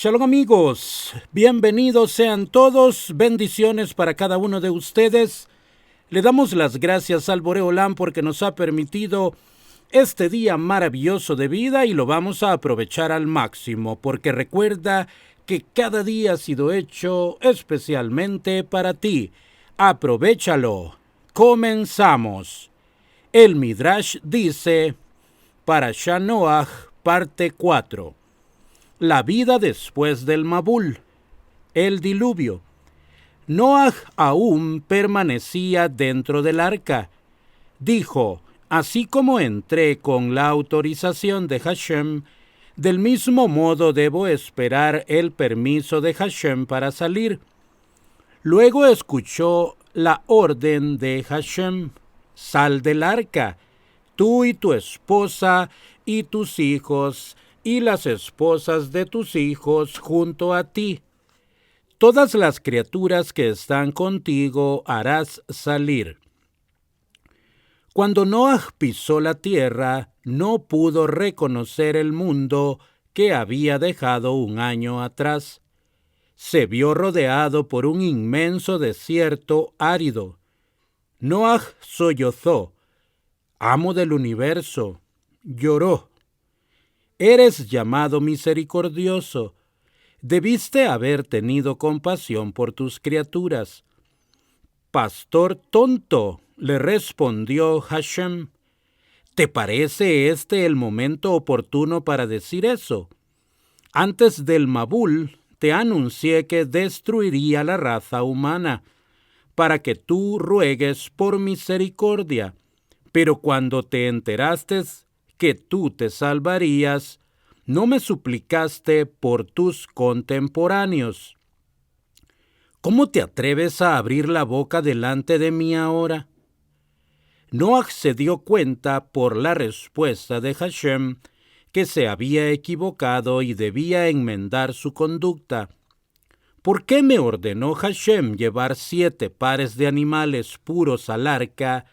Shalom amigos, bienvenidos sean todos, bendiciones para cada uno de ustedes. Le damos las gracias al Boreolán porque nos ha permitido este día maravilloso de vida y lo vamos a aprovechar al máximo porque recuerda que cada día ha sido hecho especialmente para ti. Aprovéchalo. Comenzamos. El Midrash dice, Parashá Noaj, parte 4. La vida después del Mabul, el diluvio. Noaj aún permanecía dentro del arca. Dijo, así como entré con la autorización de Hashem, del mismo modo debo esperar el permiso de Hashem para salir. Luego escuchó la orden de Hashem, sal del arca, tú y tu esposa y tus hijos, y las esposas de tus hijos junto a ti. Todas las criaturas que están contigo harás salir. Cuando Noaj pisó la tierra, no pudo reconocer el mundo que había dejado un año atrás. Se vio rodeado por un inmenso desierto árido. Noaj sollozó. Amo del universo, lloró. Eres llamado misericordioso. Debiste haber tenido compasión por tus criaturas. Pastor tonto, le respondió Hashem. ¿Te parece este el momento oportuno para decir eso? Antes del Mabul, te anuncié que destruiría la raza humana, para que tú ruegues por misericordia. Pero cuando te enteraste que tú te salvarías, no me suplicaste por tus contemporáneos. ¿Cómo te atreves a abrir la boca delante de mí ahora? Noaj se dio cuenta por la respuesta de Hashem que se había equivocado y debía enmendar su conducta. ¿Por qué me ordenó Hashem llevar 7 pares de animales puros al arca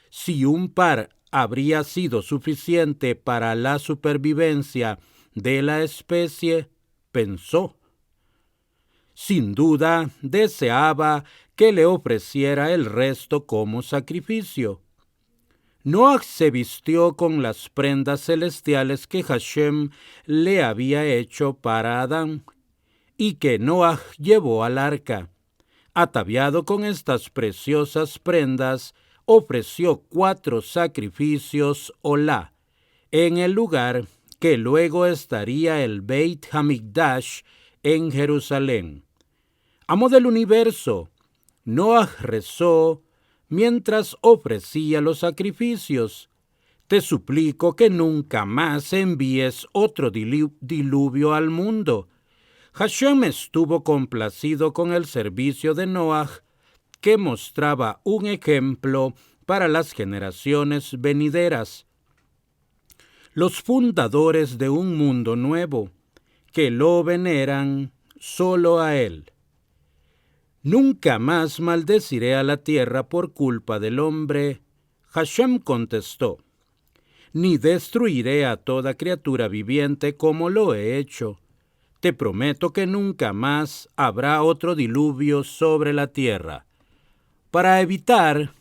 si un par habría sido suficiente para la supervivencia de la especie? Pensó. Sin duda, deseaba que le ofreciera el resto como sacrificio. Noaj se vistió con las prendas celestiales que Hashem le había hecho para Adán, y que Noaj llevó al arca. Ataviado con estas preciosas prendas, ofreció 4 sacrificios olá, en el lugar que luego estaría el Beit Hamikdash en Jerusalén. Amo del universo, Noaj rezó mientras ofrecía los sacrificios. Te suplico que nunca más envíes otro diluvio al mundo. Hashem estuvo complacido con el servicio de Noaj, que mostraba un ejemplo para las generaciones venideras. Los fundadores de un mundo nuevo, que lo veneran solo a él. Nunca más maldeciré a la tierra por culpa del hombre. Hashem contestó, ni destruiré a toda criatura viviente como lo he hecho. Te prometo que nunca más habrá otro diluvio sobre la tierra. Para evitar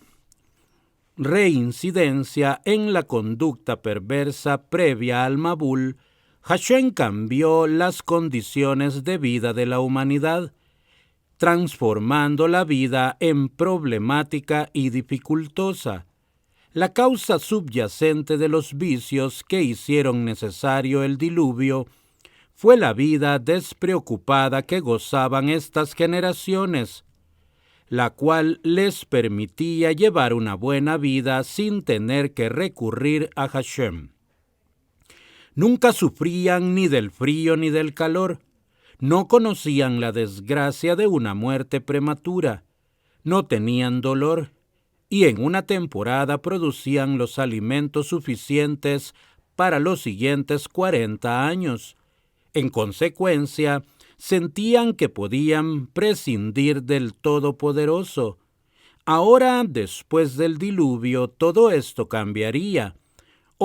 reincidencia en la conducta perversa previa al Mabul, Hashem cambió las condiciones de vida de la humanidad, transformando la vida en problemática y dificultosa. La causa subyacente de los vicios que hicieron necesario el diluvio fue la vida despreocupada que gozaban estas generaciones, la cual les permitía llevar una buena vida sin tener que recurrir a Hashem. Nunca sufrían ni del frío ni del calor, no conocían la desgracia de una muerte prematura, no tenían dolor, y en una temporada producían los alimentos suficientes para los siguientes 40 años. En consecuencia, sentían que podían prescindir del Todopoderoso. Ahora, después del diluvio, todo esto cambiaría.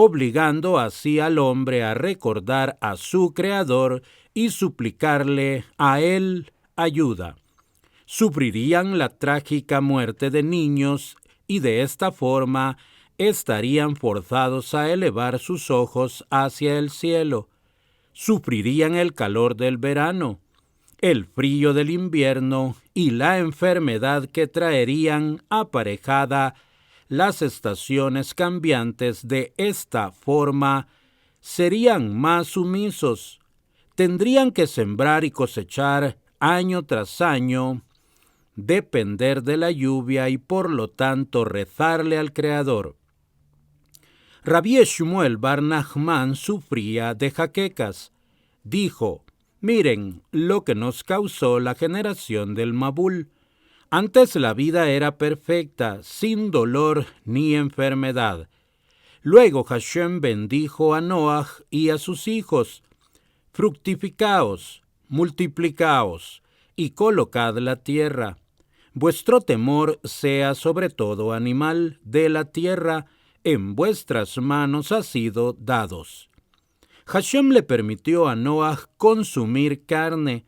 obligando así al hombre a recordar a su Creador y suplicarle a él ayuda. Sufrirían la trágica muerte de niños y de esta forma estarían forzados a elevar sus ojos hacia el cielo. Sufrirían el calor del verano, el frío del invierno y la enfermedad que traerían aparejada las estaciones cambiantes. De esta forma serían más sumisos. Tendrían que sembrar y cosechar año tras año, depender de la lluvia y por lo tanto rezarle al Creador. Rabbi Shmuel bar Nachman sufría de jaquecas. Dijo: miren lo que nos causó la generación del Mabul. Antes la vida era perfecta, sin dolor ni enfermedad. Luego Hashem bendijo a Noaj y a sus hijos: fructificaos, multiplicaos y colocad la tierra. Vuestro temor sea sobre todo animal de la tierra, en vuestras manos ha sido dados. Hashem le permitió a Noaj consumir carne.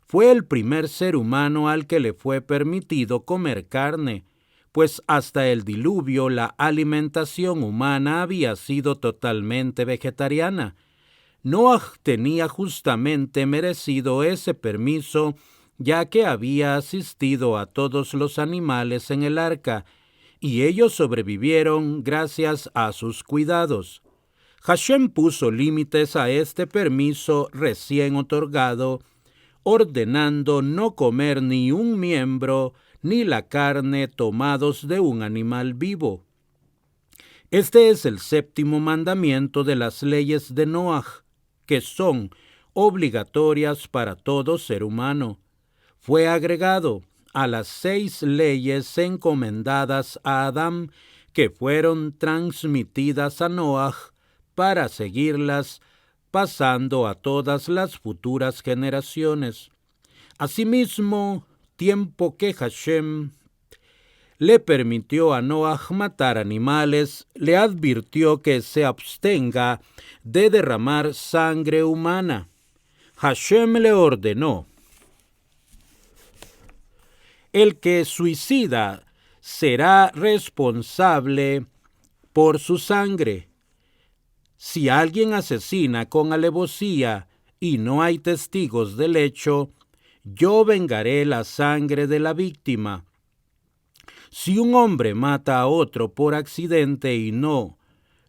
Fue el primer ser humano al que le fue permitido comer carne, pues hasta el diluvio la alimentación humana había sido totalmente vegetariana. Noaj tenía justamente merecido ese permiso, ya que había asistido a todos los animales en el arca, y ellos sobrevivieron gracias a sus cuidados. Hashem puso límites a este permiso recién otorgado, ordenando no comer ni un miembro ni la carne tomados de un animal vivo. Este es el séptimo mandamiento de las leyes de Noaj, que son obligatorias para todo ser humano. Fue agregado a las 6 leyes encomendadas a Adán, que fueron transmitidas a Noaj para seguirlas pasando a todas las futuras generaciones. Asimismo, tiempo que Hashem le permitió a Noaj matar animales, le advirtió que se abstenga de derramar sangre humana. Hashem le ordenó: el que suicida será responsable por su sangre. Si alguien asesina con alevosía y no hay testigos del hecho, yo vengaré la sangre de la víctima. Si un hombre mata a otro por accidente y no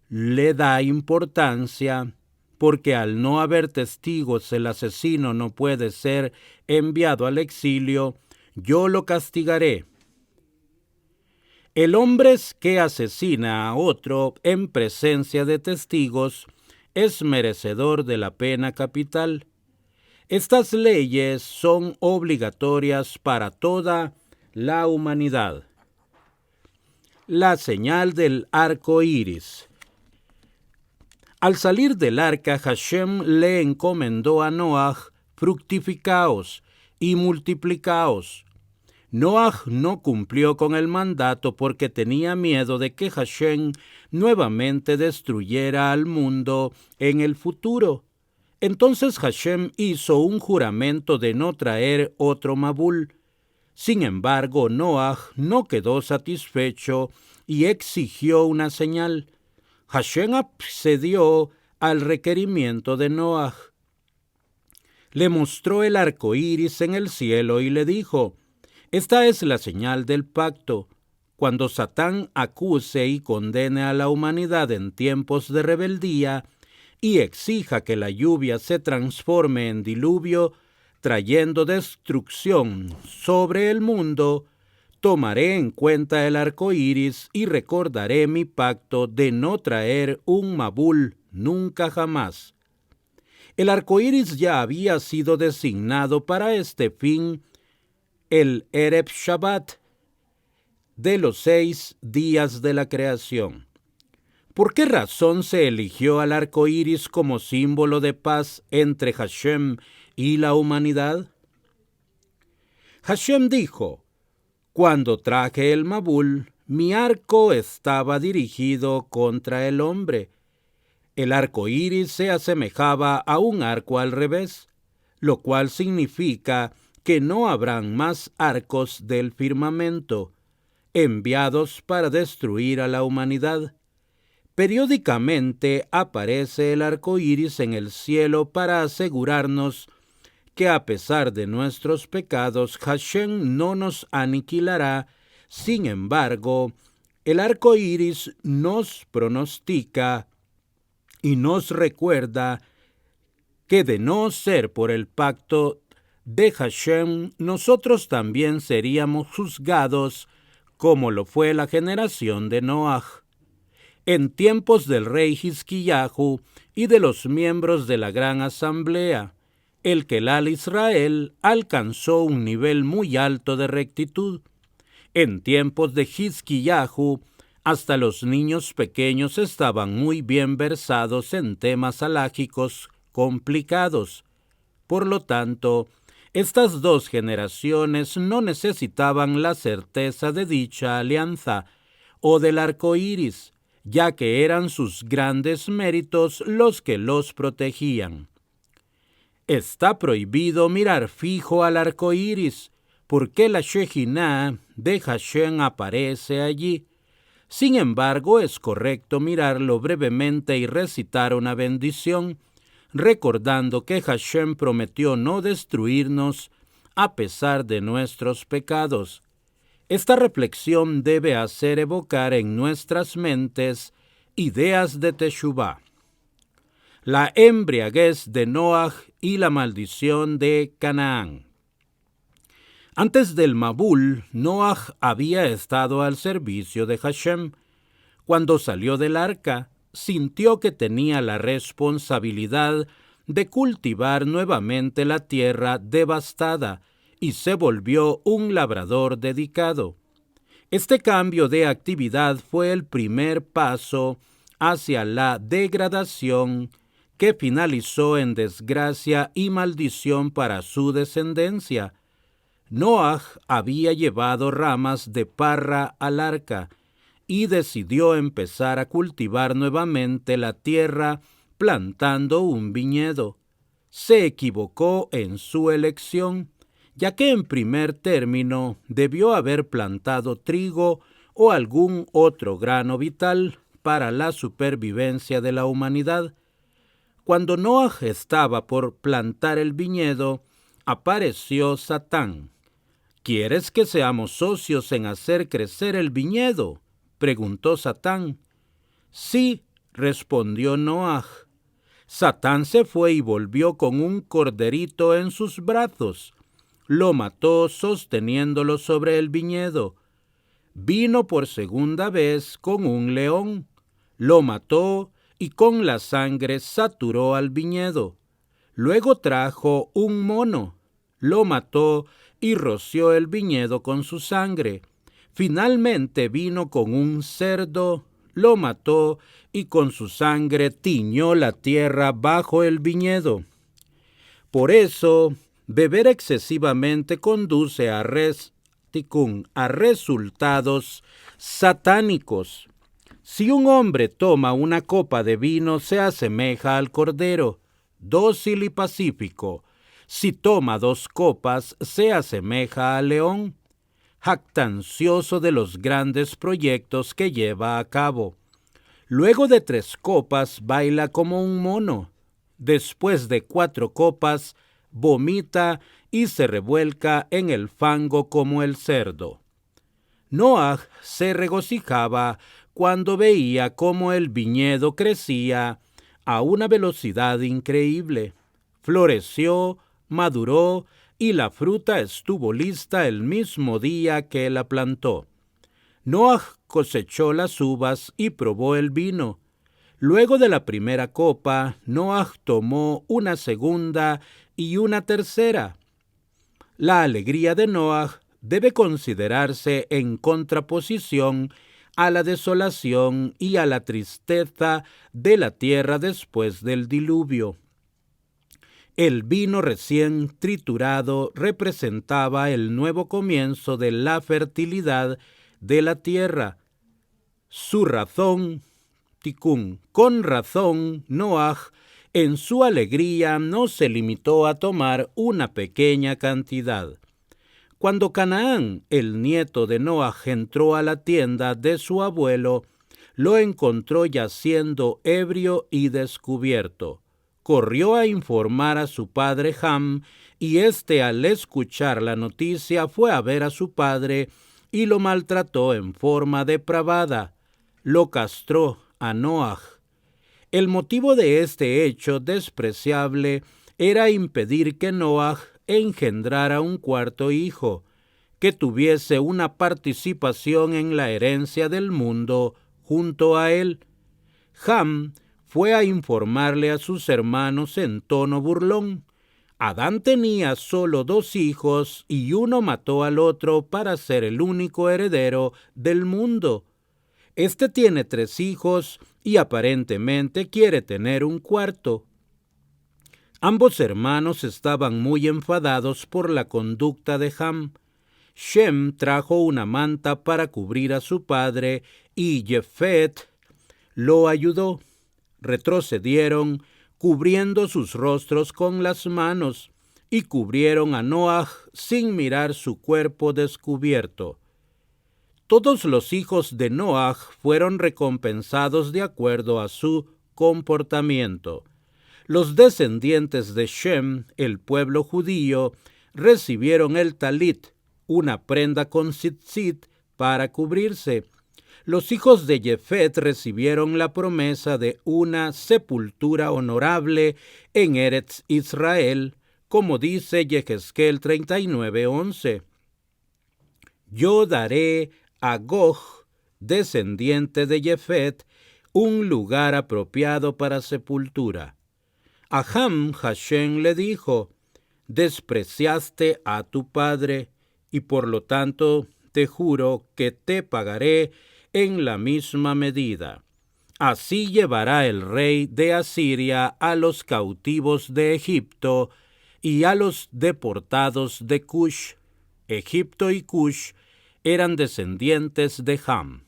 le da importancia, porque al no haber testigos el asesino no puede ser enviado al exilio, yo lo castigaré. El hombre que asesina a otro en presencia de testigos es merecedor de la pena capital. Estas leyes son obligatorias para toda la humanidad. La señal del arco iris. Al salir del arca, Hashem le encomendó a Noaj: fructificaos y multiplicaos. Noaj no cumplió con el mandato porque tenía miedo de que Hashem nuevamente destruyera al mundo en el futuro. Entonces Hashem hizo un juramento de no traer otro Mabul. Sin embargo, Noaj no quedó satisfecho y exigió una señal. Hashem accedió al requerimiento de Noaj. Le mostró el arco iris en el cielo y le dijo: esta es la señal del pacto. Cuando Satán acuse y condene a la humanidad en tiempos de rebeldía y exija que la lluvia se transforme en diluvio, trayendo destrucción sobre el mundo, tomaré en cuenta el arco iris y recordaré mi pacto de no traer un Mabul nunca jamás. El arco iris ya había sido designado para este fin el Erev Shabbat de los 6 días de la creación. ¿Por qué razón se eligió al arco iris como símbolo de paz entre Hashem y la humanidad? Hashem dijo: cuando traje el Mabul, mi arco estaba dirigido contra el hombre. El arco iris se asemejaba a un arco al revés, lo cual significa que no habrán más arcos del firmamento, enviados para destruir a la humanidad. Periódicamente aparece el arco iris en el cielo para asegurarnos que a pesar de nuestros pecados, Hashem no nos aniquilará. Sin embargo, el arco iris nos pronostica y nos recuerda que de no ser por el pacto de Hashem, nosotros también seríamos juzgados como lo fue la generación de Noaj. En tiempos del rey Hizquillahu y de los miembros de la gran asamblea, el Kelal Israel alcanzó un nivel muy alto de rectitud. En tiempos de Hizquillahu, hasta los niños pequeños estaban muy bien versados en temas halágicos complicados. Por lo tanto, estas dos generaciones no necesitaban la certeza de dicha alianza o del arco iris, ya que eran sus grandes méritos los que los protegían. Está prohibido mirar fijo al arco iris, porque la Shejiná de Hashem aparece allí. Sin embargo, es correcto mirarlo brevemente y recitar una bendición, recordando que Hashem prometió no destruirnos a pesar de nuestros pecados. Esta reflexión debe hacer evocar en nuestras mentes ideas de Teshuvá. La embriaguez de Noaj y la maldición de Canaán. Antes del Mabul, Noaj había estado al servicio de Hashem. Cuando salió del arca, sintió que tenía la responsabilidad de cultivar nuevamente la tierra devastada y se volvió un labrador dedicado. Este cambio de actividad fue el primer paso hacia la degradación que finalizó en desgracia y maldición para su descendencia. Noaj había llevado ramas de parra al arca y decidió empezar a cultivar nuevamente la tierra plantando un viñedo. Se equivocó en su elección, ya que en primer término debió haber plantado trigo o algún otro grano vital para la supervivencia de la humanidad. Cuando Noaj estaba por plantar el viñedo, apareció Satán. ¿Quieres que seamos socios en hacer crecer el viñedo?, preguntó Satán. Sí, respondió Noaj. Satán se fue y volvió con un corderito en sus brazos. Lo mató sosteniéndolo sobre el viñedo. Vino por segunda vez con un león. Lo mató y con la sangre saturó al viñedo. Luego trajo un mono. Lo mató y roció el viñedo con su sangre. Finalmente vino con un cerdo, lo mató y con su sangre tiñó la tierra bajo el viñedo. Por eso, beber excesivamente conduce a resultados satánicos. Si un hombre toma una copa de vino, se asemeja al cordero, dócil y pacífico. Si toma 2 copas, se asemeja al león, jactancioso de los grandes proyectos que lleva a cabo. Luego de 3 copas, baila como un mono. Después de 4 copas, vomita y se revuelca en el fango como el cerdo. Noaj se regocijaba cuando veía cómo el viñedo crecía a una velocidad increíble. Floreció, maduró y la fruta estuvo lista el mismo día que la plantó. Noaj cosechó las uvas y probó el vino. Luego de la primera copa, Noaj tomó una segunda y una tercera. La alegría de Noaj debe considerarse en contraposición a la desolación y a la tristeza de la tierra después del diluvio. El vino recién triturado representaba el nuevo comienzo de la fertilidad de la tierra. Su razón Tikkun. Con razón, Noaj, en su alegría, no se limitó a tomar una pequeña cantidad. Cuando Canaán, el nieto de Noaj, entró a la tienda de su abuelo, lo encontró yaciendo ebrio y descubierto. Corrió a informar a su padre Ham, y éste, al escuchar la noticia, fue a ver a su padre y lo maltrató en forma depravada. Lo castró a Noaj. El motivo de este hecho despreciable era impedir que Noaj engendrara un cuarto hijo, que tuviese una participación en la herencia del mundo junto a él. Ham fue a informarle a sus hermanos en tono burlón. Adán tenía solo 2 hijos y uno mató al otro para ser el único heredero del mundo. Este tiene 3 hijos y aparentemente quiere tener un cuarto. Ambos hermanos estaban muy enfadados por la conducta de Ham. Shem trajo una manta para cubrir a su padre y Jefet lo ayudó. Retrocedieron, cubriendo sus rostros con las manos, y cubrieron a Noaj sin mirar su cuerpo descubierto. Todos los hijos de Noaj fueron recompensados de acuerdo a su comportamiento. Los descendientes de Shem, el pueblo judío, recibieron el talit, una prenda con tzitzit para cubrirse. Los hijos de Jefet recibieron la promesa de una sepultura honorable en Eretz Israel, como dice Yehezkel 39:11. Yo daré a Gog, descendiente de Jefet, un lugar apropiado para sepultura. A Ham, Hashem le dijo: despreciaste a tu padre, y por lo tanto te juro que te pagaré en la misma medida. Así llevará el rey de Asiria a los cautivos de Egipto y a los deportados de Cush. Egipto y Cush eran descendientes de Ham.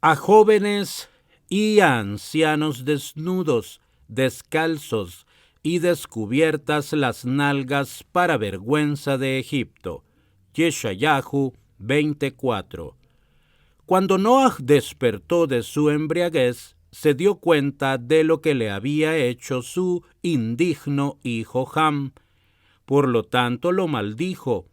A jóvenes y a ancianos desnudos, descalzos y descubiertas las nalgas para vergüenza de Egipto. Yeshayahu 24. Cuando Noaj despertó de su embriaguez, se dio cuenta de lo que le había hecho su indigno hijo Ham. Por lo tanto lo maldijo.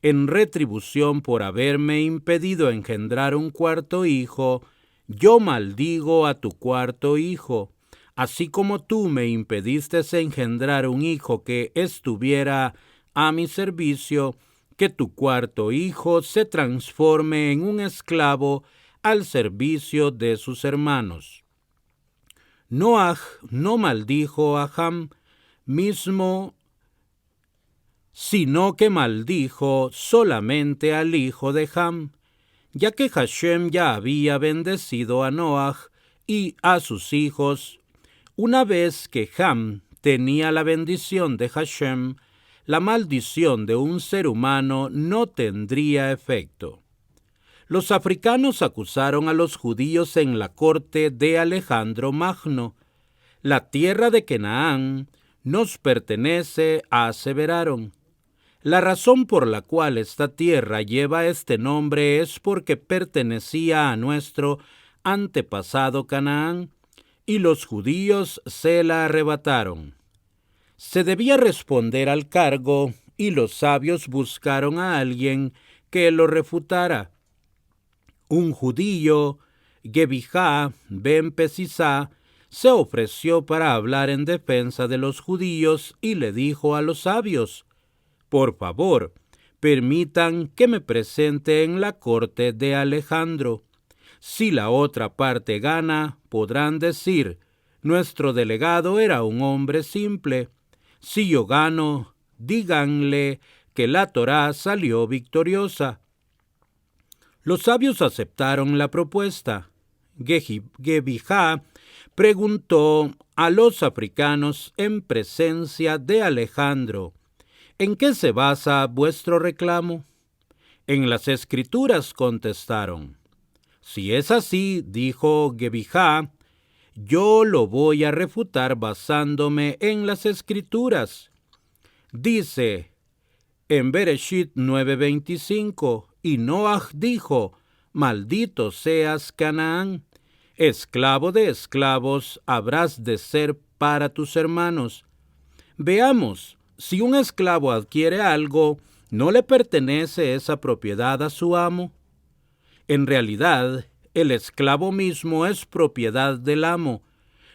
En retribución por haberme impedido engendrar un cuarto hijo, yo maldigo a tu cuarto hijo. Así como tú me impediste engendrar un hijo que estuviera a mi servicio, que tu cuarto hijo se transforme en un esclavo al servicio de sus hermanos. Noaj no maldijo a Ham mismo, sino que maldijo solamente al hijo de Ham, ya que Hashem ya había bendecido a Noaj y a sus hijos. Una vez que Ham tenía la bendición de Hashem, la maldición de un ser humano no tendría efecto. Los africanos acusaron a los judíos en la corte de Alejandro Magno. La tierra de Canaán nos pertenece, aseveraron. La razón por la cual esta tierra lleva este nombre es porque pertenecía a nuestro antepasado Canaán, y los judíos se la arrebataron. Se debía responder al cargo, y los sabios buscaron a alguien que lo refutara. Un judío, Gebijá ben Pesisá, se ofreció para hablar en defensa de los judíos y le dijo a los sabios: por favor, permitan que me presente en la corte de Alejandro. Si la otra parte gana, podrán decir: nuestro delegado era un hombre simple. Si yo gano, díganle que la Torá salió victoriosa. Los sabios aceptaron la propuesta. Gebijá preguntó a los africanos en presencia de Alejandro: ¿en qué se basa vuestro reclamo? En las Escrituras, contestaron. Si es así, dijo Gebijá, yo lo voy a refutar basándome en las Escrituras. Dice en Bereshit 9:25, y Noaj dijo, maldito seas Canaán, esclavo de esclavos habrás de ser para tus hermanos. Veamos, si un esclavo adquiere algo, ¿no le pertenece esa propiedad a su amo? En realidad, el esclavo mismo es propiedad del amo.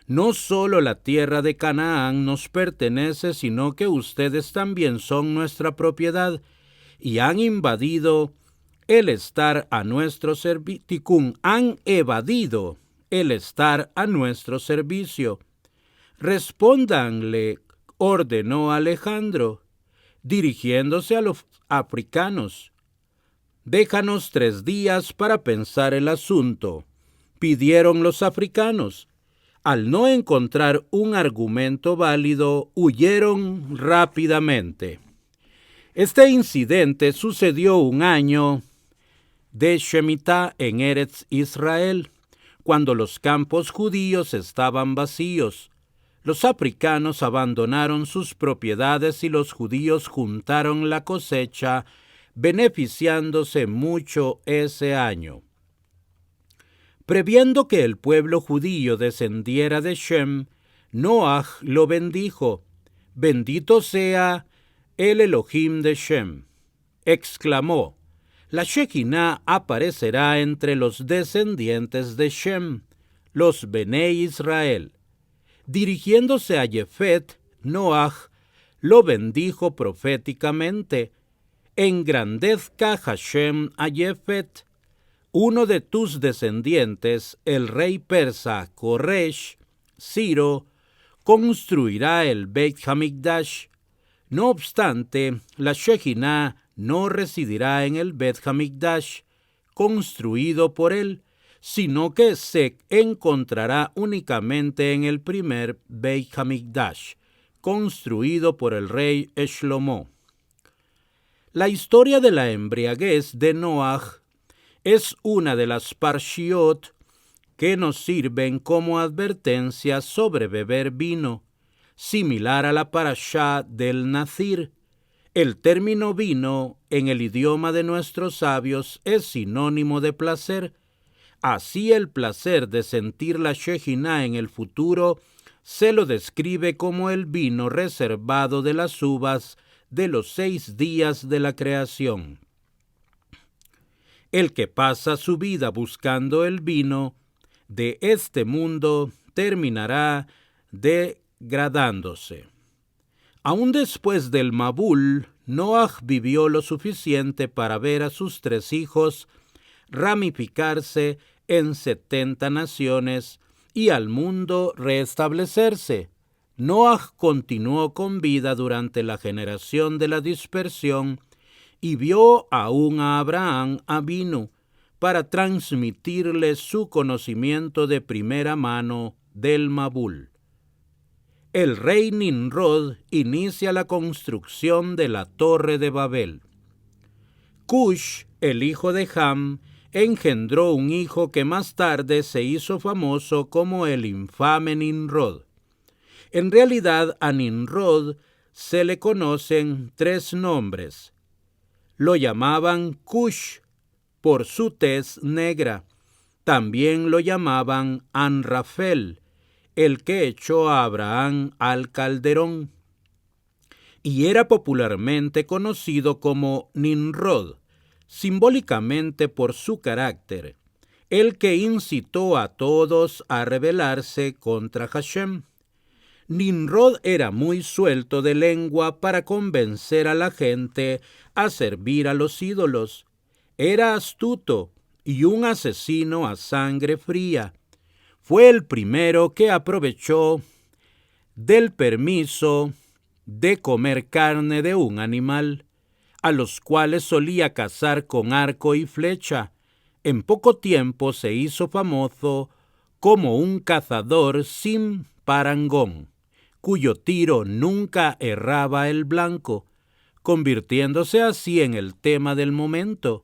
No solo la tierra de Canaán nos pertenece, sino que ustedes también son nuestra propiedad y han invadido el estar a nuestro servicio, han evadido el estar a nuestro servicio. Respóndanle, ordenó Alejandro, dirigiéndose a los africanos. Déjanos 3 días para pensar el asunto, pidieron los africanos. Al no encontrar un argumento válido, huyeron rápidamente. Este incidente sucedió un año de Shemitah en Eretz Israel, cuando los campos judíos estaban vacíos. Los africanos abandonaron sus propiedades y los judíos juntaron la cosecha, beneficiándose mucho ese año. Previendo que el pueblo judío descendiera de Shem, Noaj lo bendijo. Bendito sea el Elohim de Shem. Exclamó, la Shekinah aparecerá entre los descendientes de Shem, los Bené Israel. Dirigiéndose a Jefet, Noaj lo bendijo proféticamente. Engrandezca Hashem a Jefet. Uno de tus descendientes, el rey persa Koresh, Ciro, construirá el Beit Hamikdash. No obstante, la Shekinah no residirá en el Beit Hamikdash, construido por él, sino que se encontrará únicamente en el primer Beit Hamikdash, construido por el rey Shlomo. La historia de la embriaguez de Noaj es una de las parshiot que nos sirven como advertencia sobre beber vino, similar a la parashá del Nazir. El término vino, en el idioma de nuestros sabios, es sinónimo de placer. Así el placer de sentir la Shekinah en el futuro se lo describe como el vino reservado de las uvas de los 6 días de la creación. El que pasa su vida buscando el vino de este mundo terminará degradándose. Aún después del Mabul, Noaj vivió lo suficiente para ver a sus 3 hijos ramificarse en 70 naciones y al mundo restablecerse. Noaj continuó con vida durante la generación de la dispersión y vio aún a Abraham Avinu para transmitirle su conocimiento de primera mano del Mabul. El rey Nimrod inicia la construcción de la Torre de Babel. Cush, el hijo de Ham, engendró un hijo que más tarde se hizo famoso como el infame Nimrod. En realidad a Nimrod se le conocen 3 nombres. Lo llamaban Cush por su tez negra. También lo llamaban Anrafel, el que echó a Abraham al calderón. Y era popularmente conocido como Nimrod, simbólicamente por su carácter, el que incitó a todos a rebelarse contra Hashem. Nimrod era muy suelto de lengua para convencer a la gente a servir a los ídolos. Era astuto y un asesino a sangre fría. Fue el primero que aprovechó del permiso de comer carne de un animal, a los cuales solía cazar con arco y flecha. En poco tiempo se hizo famoso como un cazador sin parangón, cuyo tiro nunca erraba el blanco, convirtiéndose así en el tema del momento.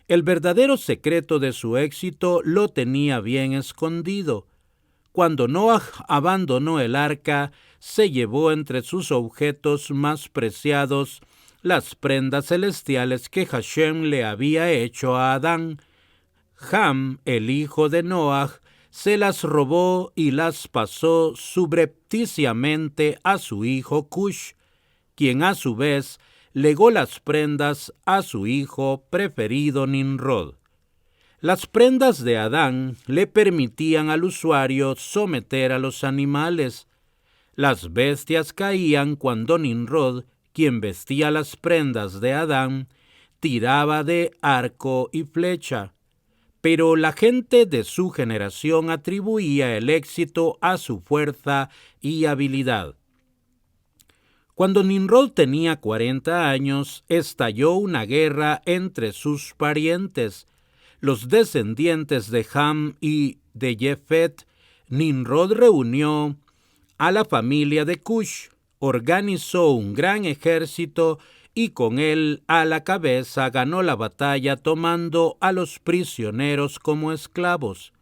El verdadero secreto de su éxito lo tenía bien escondido. Cuando Noah abandonó el arca, se llevó entre sus objetos más preciados las prendas celestiales que Hashem le había hecho a Adán. Ham, el hijo de Noah, se las robó y las pasó subrepticiamente a su hijo Cush, quien a su vez legó las prendas a su hijo preferido Nimrod. Las prendas de Adán le permitían al usuario someter a los animales. Las bestias caían cuando Nimrod, quien vestía las prendas de Adán, tiraba de arco y flecha. Pero la gente de su generación atribuía el éxito a su fuerza y habilidad. Cuando Nimrod tenía 40 años, estalló una guerra entre sus parientes, los descendientes de Ham y de Jefet. Nimrod reunió a la familia de Cush, organizó un gran ejército y con él a la cabeza ganó la batalla tomando a los prisioneros como esclavos.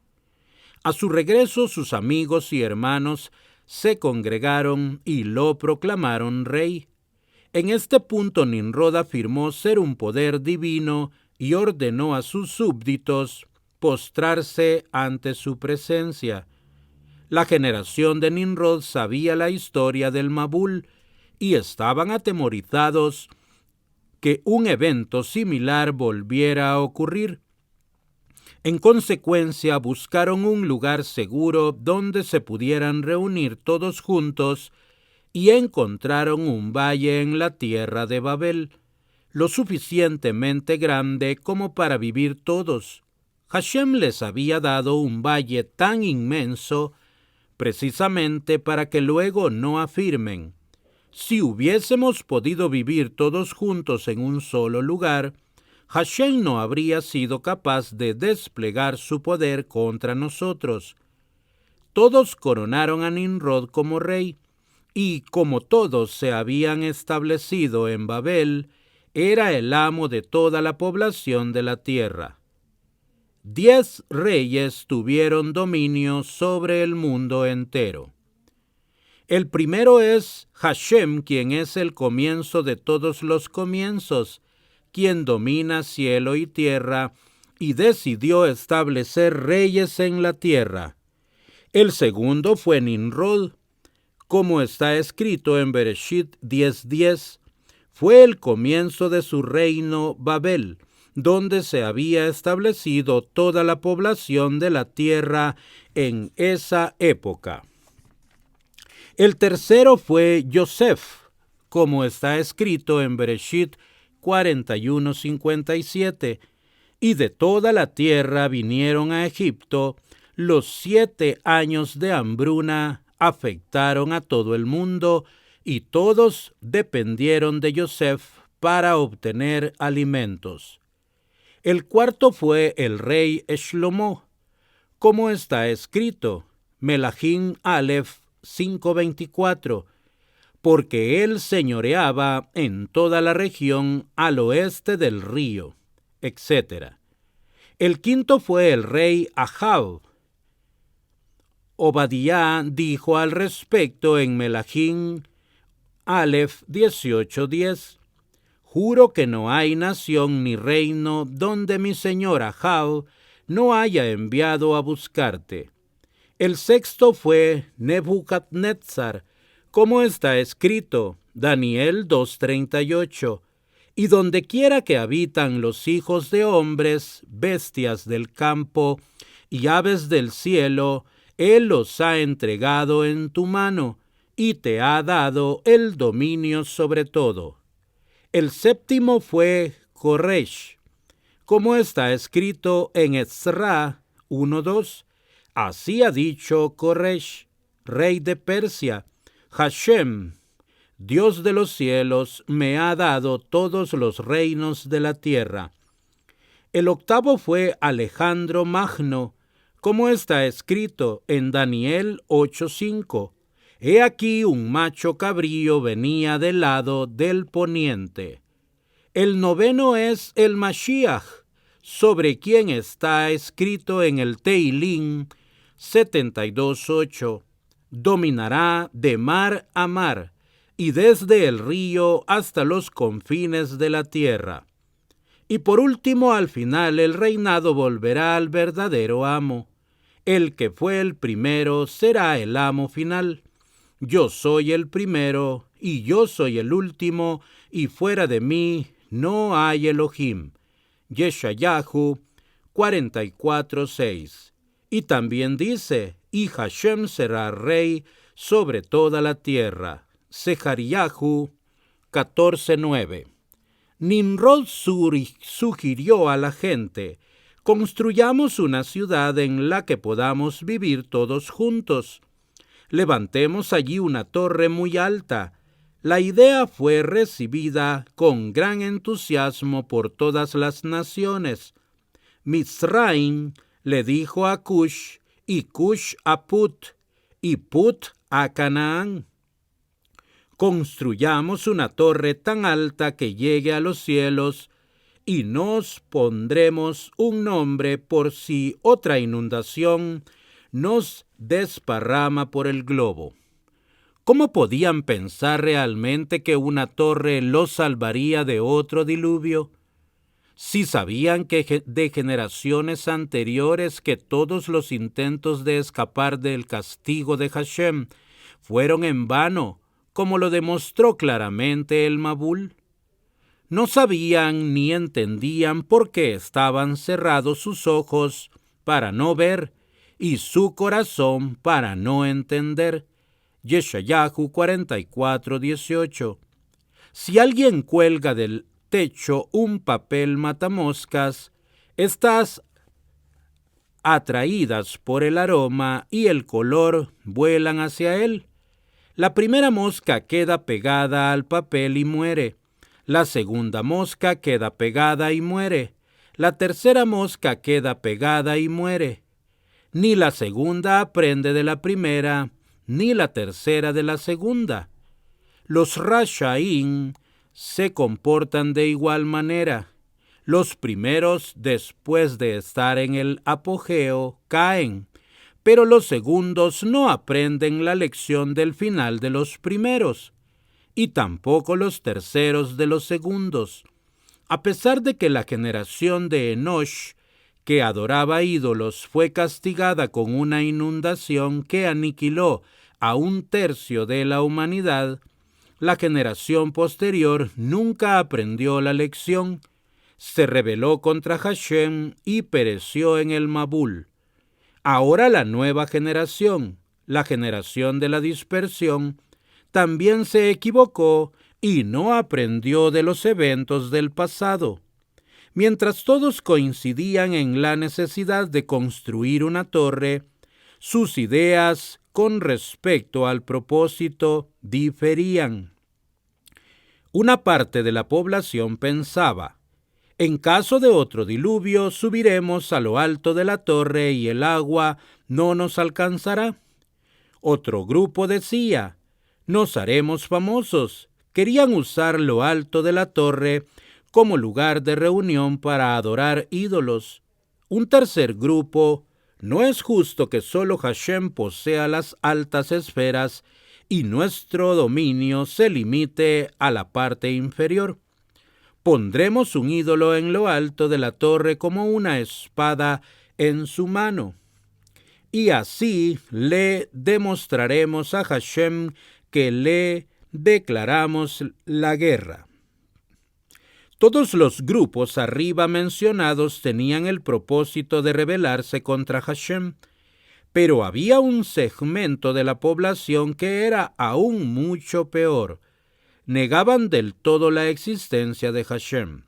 A su regreso, sus amigos y hermanos se congregaron y lo proclamaron rey. En este punto Nimrod afirmó ser un poder divino y ordenó a sus súbditos postrarse ante su presencia. La generación de Nimrod sabía la historia del Mabul y estaban atemorizados que un evento similar volviera a ocurrir. En consecuencia, buscaron un lugar seguro donde se pudieran reunir todos juntos y encontraron un valle en la tierra de Babel, lo suficientemente grande como para vivir todos. Hashem les había dado un valle tan inmenso precisamente para que luego no afirmen: si hubiésemos podido vivir todos juntos en un solo lugar, Hashem no habría sido capaz de desplegar su poder contra nosotros. Todos coronaron a Nimrod como rey, y como todos se habían establecido en Babel, era el amo de toda la población de la tierra. 10 reyes tuvieron dominio sobre el mundo entero. El primero es Hashem, quien es el comienzo de todos los comienzos, quien domina cielo y tierra, y decidió establecer reyes en la tierra. El segundo fue Nimrod, como está escrito en Bereshit 10:10, fue el comienzo de su reino Babel, donde se había establecido toda la población de la tierra en esa época. El tercero fue Yosef, como está escrito en Bereshit 41:57, y de toda la tierra vinieron a Egipto. Los 7 años de hambruna afectaron a todo el mundo, y todos dependieron de Yosef para obtener alimentos. El cuarto fue el rey Shlomo, como está escrito, Melahim Aleph 5:24, porque él señoreaba en toda la región al oeste del río, etc. El quinto fue el rey Ahab. Obadía dijo al respecto en Melahim Aleph 18:10, juro que no hay nación ni reino donde mi señor Ahab no haya enviado a buscarte. El sexto fue Nebuchadnezzar, como está escrito, Daniel 2:38, y dondequiera que habitan los hijos de hombres, bestias del campo y aves del cielo, él los ha entregado en tu mano, y te ha dado el dominio sobre todo. El séptimo fue Koresh, como está escrito en Ezra 1:2, así ha dicho Koresh, rey de Persia, Hashem, Dios de los cielos, me ha dado todos los reinos de la tierra. El octavo fue Alejandro Magno, como está escrito en Daniel 8:5. He aquí un macho cabrío venía del lado del poniente. El noveno es el Mashiach, sobre quien está escrito en el Teilín 72:8, dominará de mar a mar y desde el río hasta los confines de la tierra. Y por último, al final, el reinado volverá al verdadero amo. El que fue el primero será el amo final. Yo soy el primero y yo soy el último, y fuera de mí no hay Elohim. Yeshayahu 44:6. Y también dice, y Hashem será rey sobre toda la tierra. Zechariahu 14:9. Nimrod sugirió a la gente, construyamos una ciudad en la que podamos vivir todos juntos. Levantemos allí una torre muy alta. La idea fue recibida con gran entusiasmo por todas las naciones. Mitzrayim le dijo a Cush, y Cush a Put, y Put a Canaán: construyamos una torre tan alta que llegue a los cielos, y nos pondremos un nombre por si otra inundación nos desparrama por el globo. ¿Cómo podían pensar realmente que una torre los salvaría de otro diluvio? Si sabían que de generaciones anteriores que todos los intentos de escapar del castigo de Hashem fueron en vano, como lo demostró claramente el Mabul. No sabían ni entendían por qué estaban cerrados sus ojos para no ver y su corazón para no entender. Yeshayahu 44:18. Si alguien cuelga del techo un papel matamoscas, estas atraídas por el aroma y el color vuelan hacia él. La primera mosca queda pegada al papel y muere. La segunda mosca queda pegada y muere. La tercera mosca queda pegada y muere. Ni la segunda aprende de la primera, ni la tercera de la segunda. Los Rashaim se comportan de igual manera. Los primeros, después de estar en el apogeo, caen, pero los segundos no aprenden la lección del final de los primeros, y tampoco los terceros de los segundos. A pesar de que la generación de Enosh, que adoraba ídolos, fue castigada con una inundación que aniquiló a 1/3 de la humanidad, la generación posterior nunca aprendió la lección, se rebeló contra Hashem y pereció en el Mabul. Ahora la nueva generación, la generación de la dispersión, también se equivocó y no aprendió de los eventos del pasado. Mientras todos coincidían en la necesidad de construir una torre, sus ideas con respecto al propósito diferían. Una parte de la población pensaba, en caso de otro diluvio, subiremos a lo alto de la torre y el agua no nos alcanzará. Otro grupo decía, nos haremos famosos. Querían usar lo alto de la torre como lugar de reunión para adorar ídolos. Un tercer grupo, no es justo que solo Hashem posea las altas esferas y nuestro dominio se limite a la parte inferior. Pondremos un ídolo en lo alto de la torre como una espada en su mano. Y así le demostraremos a Hashem que le declaramos la guerra. Todos los grupos arriba mencionados tenían el propósito de rebelarse contra Hashem, pero había un segmento de la población que era aún mucho peor. Negaban del todo la existencia de Hashem.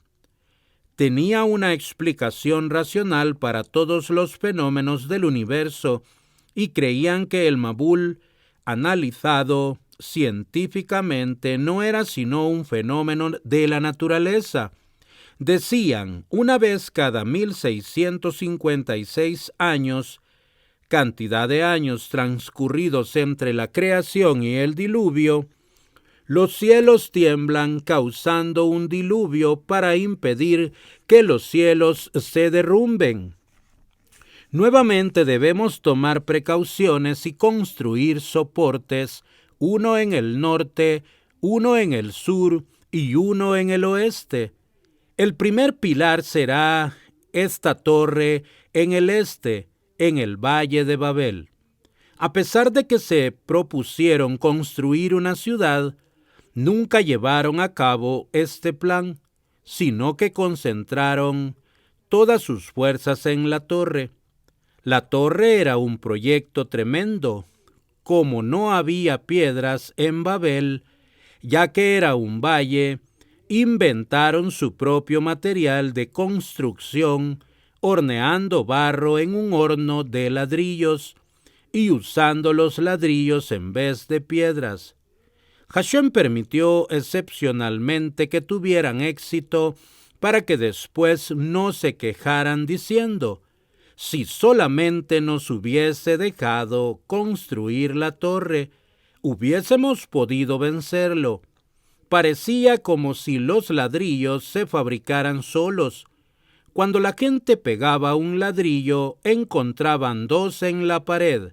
Tenía una explicación racional para todos los fenómenos del universo y creían que el Mabul, analizado científicamente, no era sino un fenómeno de la naturaleza. Decían, una vez cada 1656 años, cantidad de años transcurridos entre la creación y el diluvio, Los cielos tiemblan causando un diluvio para impedir que los cielos se derrumben. Nuevamente debemos tomar precauciones y construir soportes, uno en el norte, uno en el sur y uno en el oeste. El primer pilar será esta torre en el este, en el Valle de Babel. A pesar de que se propusieron construir una ciudad, nunca llevaron a cabo este plan, sino que concentraron todas sus fuerzas en la torre. La torre era un proyecto tremendo. Como no había piedras en Babel, ya que era un valle, inventaron su propio material de construcción, horneando barro en un horno de ladrillos y usando los ladrillos en vez de piedras. Hashem permitió excepcionalmente que tuvieran éxito para que después no se quejaran diciendo: si solamente nos hubiese dejado construir la torre, hubiésemos podido vencerlo. Parecía como si los ladrillos se fabricaran solos. Cuando la gente pegaba un ladrillo, encontraban dos en la pared.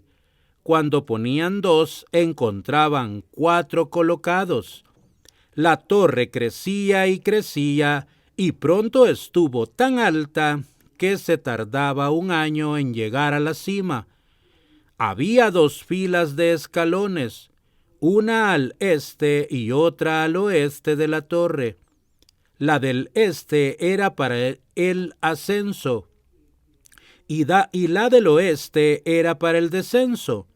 Cuando ponían dos, encontraban 4 colocados. La torre crecía y crecía, y pronto estuvo tan alta que se tardaba 1 año en llegar a la cima. Había 2 filas de escalones, una al este y otra al oeste de la torre. La del este era para el ascenso, y la del oeste era para el descenso.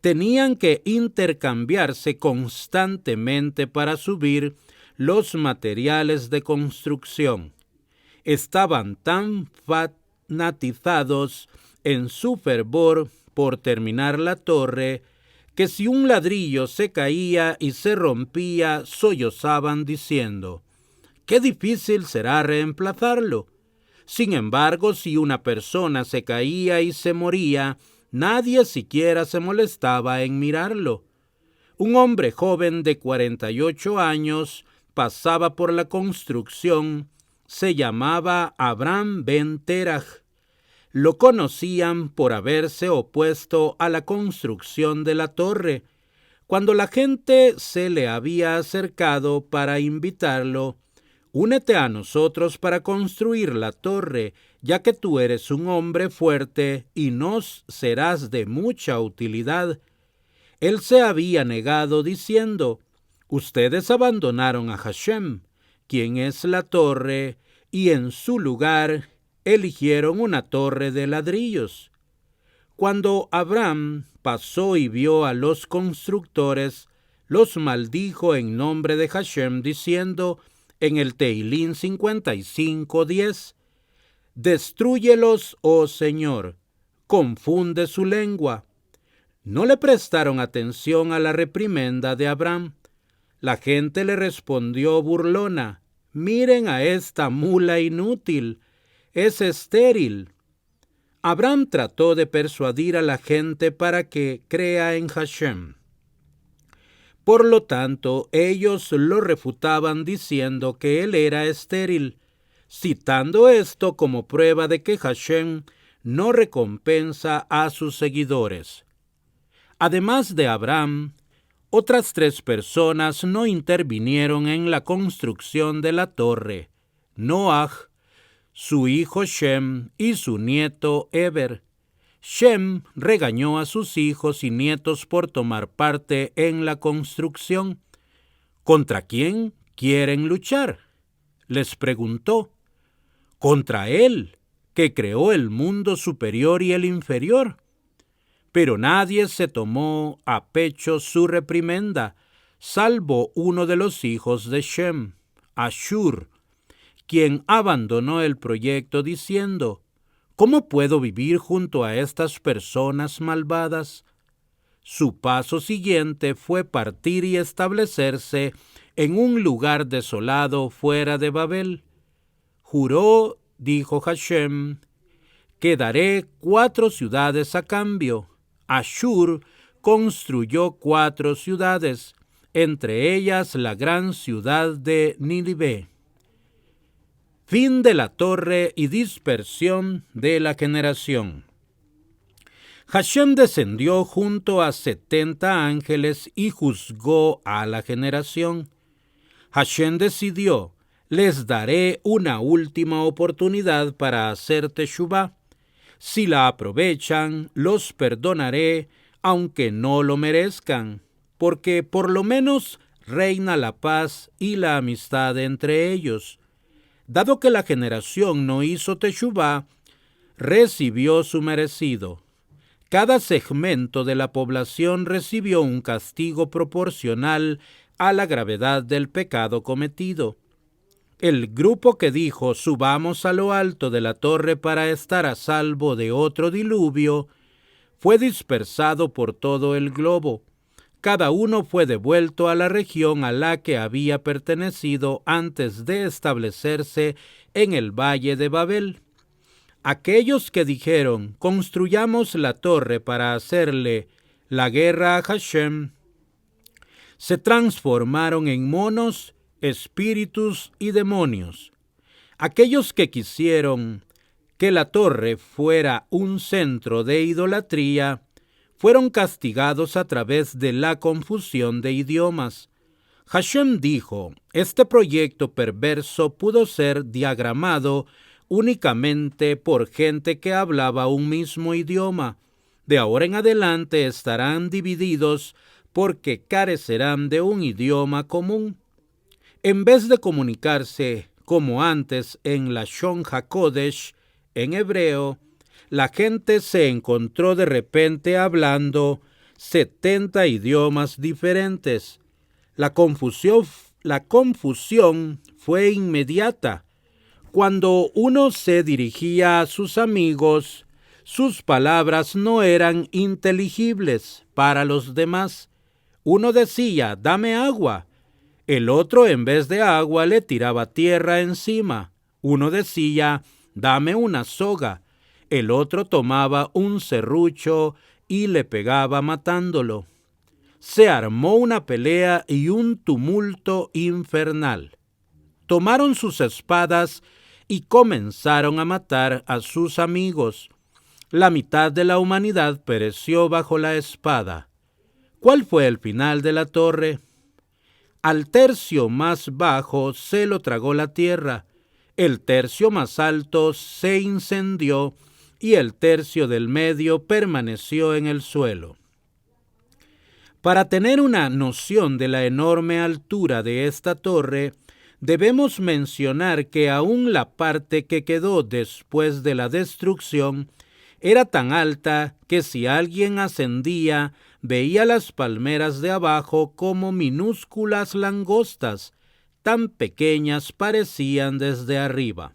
Tenían que intercambiarse constantemente para subir los materiales de construcción. Estaban tan fanatizados en su fervor por terminar la torre que si un ladrillo se caía y se rompía, sollozaban diciendo: «¡Qué difícil será reemplazarlo!». Sin embargo, si una persona se caía y se moría, nadie siquiera se molestaba en mirarlo. Un hombre joven de 48 años pasaba por la construcción. Se llamaba Abraham ben Terach. Lo conocían por haberse opuesto a la construcción de la torre. Cuando la gente se le había acercado para invitarlo: «Únete a nosotros para construir la torre, ya que tú eres un hombre fuerte y nos serás de mucha utilidad». Él se había negado diciendo: «Ustedes abandonaron a Hashem, quien es la torre, y en su lugar eligieron una torre de ladrillos». Cuando Abraham pasó y vio a los constructores, los maldijo en nombre de Hashem diciendo en el Teilín 55:10: «Destrúyelos, oh Señor, confunde su lengua». No le prestaron atención a la reprimenda de Abraham. La gente le respondió burlona: «Miren a esta mula inútil, es estéril». Abraham trató de persuadir a la gente para que crea en Hashem. Por lo tanto, ellos lo refutaban diciendo que él era estéril, citando esto como prueba de que Hashem no recompensa a sus seguidores. Además de Abraham, otras 3 personas no intervinieron en la construcción de la torre: Noaj, su hijo Shem y su nieto Eber. Shem regañó a sus hijos y nietos por tomar parte en la construcción. «¿Contra quién quieren luchar?», les preguntó. «Contra él, que creó el mundo superior y el inferior». Pero nadie se tomó a pecho su reprimenda, salvo uno de los hijos de Shem, Ashur, quien abandonó el proyecto diciendo: «¿Cómo puedo vivir junto a estas personas malvadas?». Su paso siguiente fue partir y establecerse en un lugar desolado fuera de Babel. «Juró», dijo Hashem, «que daré 4 ciudades a cambio». Ashur construyó 4 ciudades, entre ellas la gran ciudad de Nínive. Fin de la torre y dispersión de la generación. Hashem descendió junto a 70 ángeles y juzgó a la generación. Hashem decidió: les daré una última oportunidad para hacer teshuvá. Si la aprovechan, los perdonaré, aunque no lo merezcan, porque por lo menos reina la paz y la amistad entre ellos. Dado que la generación no hizo teshuvá, recibió su merecido. Cada segmento de la población recibió un castigo proporcional a la gravedad del pecado cometido. El grupo que dijo: subamos a lo alto de la torre para estar a salvo de otro diluvio, fue dispersado por todo el globo. Cada uno fue devuelto a la región a la que había pertenecido antes de establecerse en el valle de Babel. Aquellos que dijeron: construyamos la torre para hacerle la guerra a Hashem, se transformaron en monos, espíritus y demonios. Aquellos que quisieron que la torre fuera un centro de idolatría fueron castigados a través de la confusión de idiomas. Hashem dijo: este proyecto perverso pudo ser diagramado únicamente por gente que hablaba un mismo idioma. De ahora en adelante estarán divididos porque carecerán de un idioma común. En vez de comunicarse como antes en Lashon HaKodesh, en hebreo, la gente se encontró de repente hablando 70 idiomas diferentes. La confusión fue inmediata. Cuando uno se dirigía a sus amigos, sus palabras no eran inteligibles para los demás. Uno decía: dame agua. El otro, en vez de agua, le tiraba tierra encima. Uno decía: dame una soga. El otro tomaba un serrucho y le pegaba matándolo. Se armó una pelea y un tumulto infernal. Tomaron sus espadas y comenzaron a matar a sus amigos. La mitad de la humanidad pereció bajo la espada. ¿Cuál fue el final de la torre? Al tercio más bajo se lo tragó la tierra, el tercio más alto se incendió y el tercio del medio permaneció en el suelo. Para tener una noción de la enorme altura de esta torre, debemos mencionar que aún la parte que quedó después de la destrucción era tan alta que si alguien ascendía, veía las palmeras de abajo como minúsculas langostas, tan pequeñas parecían desde arriba.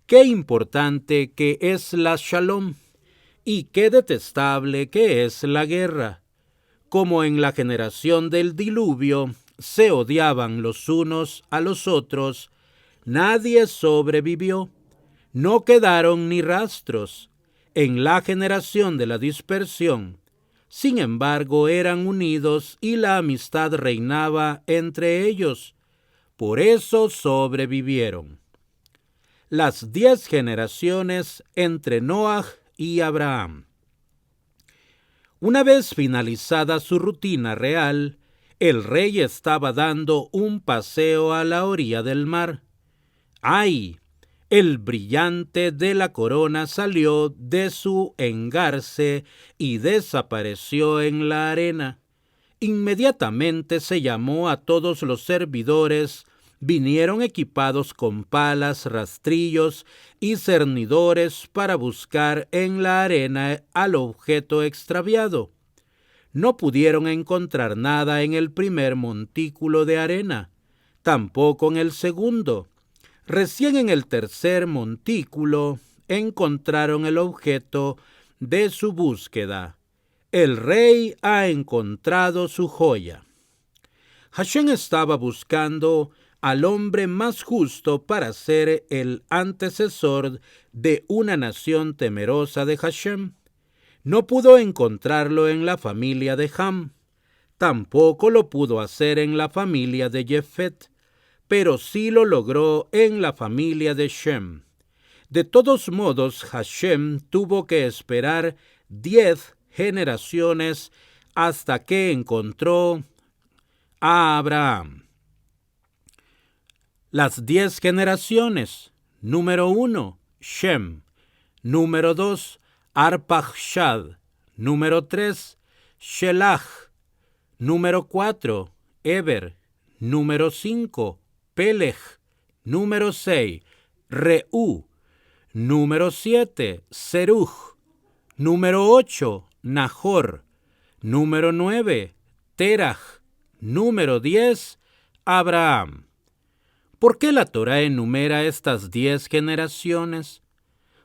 Qué importante que es la Shalom, y qué detestable que es la guerra. Como en la generación del diluvio se odiaban los unos a los otros, nadie sobrevivió, no quedaron ni rastros. En la generación de la dispersión, sin embargo, eran unidos y la amistad reinaba entre ellos. Por eso sobrevivieron. Las 10 generaciones entre Noaj y Abraham. Una vez finalizada su rutina real, el rey estaba dando un paseo a la orilla del mar. ¡Ay! El brillante de la corona salió de su engarce y desapareció en la arena. Inmediatamente se llamó a todos los servidores, vinieron equipados con palas, rastrillos y cernidores para buscar en la arena al objeto extraviado. No pudieron encontrar nada en el primer montículo de arena, tampoco en el segundo. Recién en el tercer montículo encontraron el objeto de su búsqueda. El rey ha encontrado su joya. Hashem estaba buscando al hombre más justo para ser el antecesor de una nación temerosa de Hashem. No pudo encontrarlo en la familia de Ham. Tampoco lo pudo hacer en la familia de Jefet, pero sí lo logró en la familia de Shem. De todos modos, Hashem tuvo que esperar 10 generaciones hasta que encontró a Abraham. Las 10 generaciones. Número 1, Shem. Número 2, Arpachshad. Número 3, Shelach. Número 4, Eber. Número 5, Peleg. Número 6, Reú. Número 7, Seruj. Número 8, Nahor. Número 9, Teraj. Número 10, Abraham. ¿Por qué la Torá enumera estas 10 generaciones?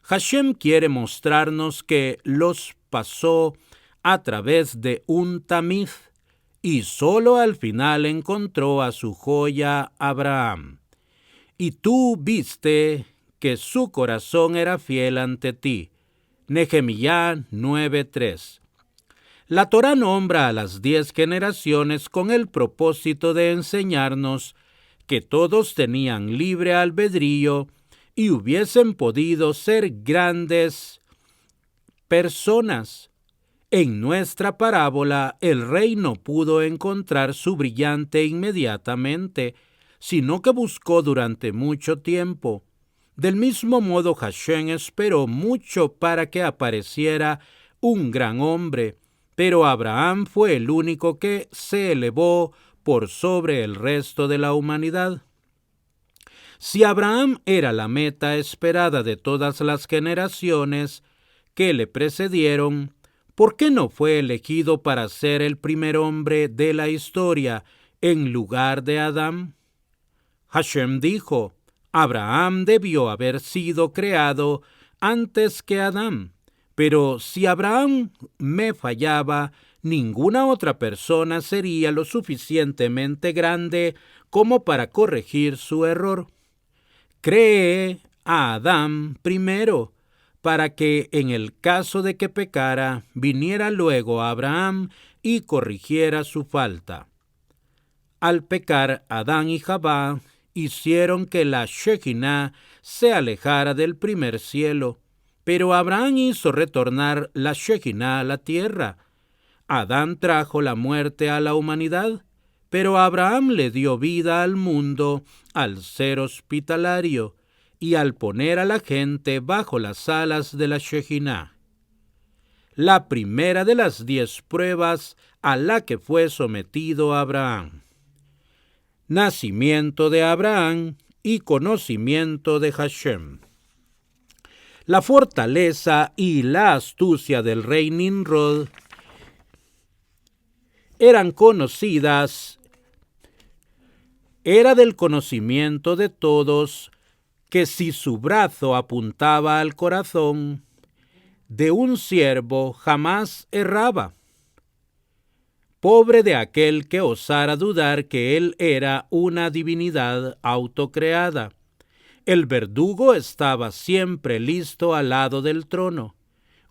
Hashem quiere mostrarnos que los pasó a través de un tamiz y solo al final encontró a su joya Abraham. Y tú viste que su corazón era fiel ante ti. Nehemías 9:3. La Torá nombra a las 10 generaciones con el propósito de enseñarnos que todos tenían libre albedrío y hubiesen podido ser grandes personas. En nuestra parábola, el rey no pudo encontrar su brillante inmediatamente, sino que buscó durante mucho tiempo. Del mismo modo, Hashem esperó mucho para que apareciera un gran hombre, pero Abraham fue el único que se elevó por sobre el resto de la humanidad. Si Abraham era la meta esperada de todas las generaciones que le precedieron, ¿por qué no fue elegido para ser el primer hombre de la historia en lugar de Adán? Hashem dijo, Abraham debió haber sido creado antes que Adán, pero si Abraham me fallaba, ninguna otra persona sería lo suficientemente grande como para corregir su error. Cree a Adán primero, para que en el caso de que pecara, viniera luego Abraham y corrigiera su falta. Al pecar, Adán y Javá hicieron que la Shekinah se alejara del primer cielo, pero Abraham hizo retornar la Shekinah a la tierra. Adán trajo la muerte a la humanidad, pero Abraham le dio vida al mundo al ser hospitalario y al poner a la gente bajo las alas de la Shekinah. La primera de las 10 pruebas a la que fue sometido Abraham. Nacimiento de Abraham y conocimiento de Hashem. La fortaleza y la astucia del rey Nimrod eran conocidas. Era del conocimiento de todos que si su brazo apuntaba al corazón de un siervo jamás erraba. Pobre de aquel que osara dudar que él era una divinidad autocreada. El verdugo estaba siempre listo al lado del trono.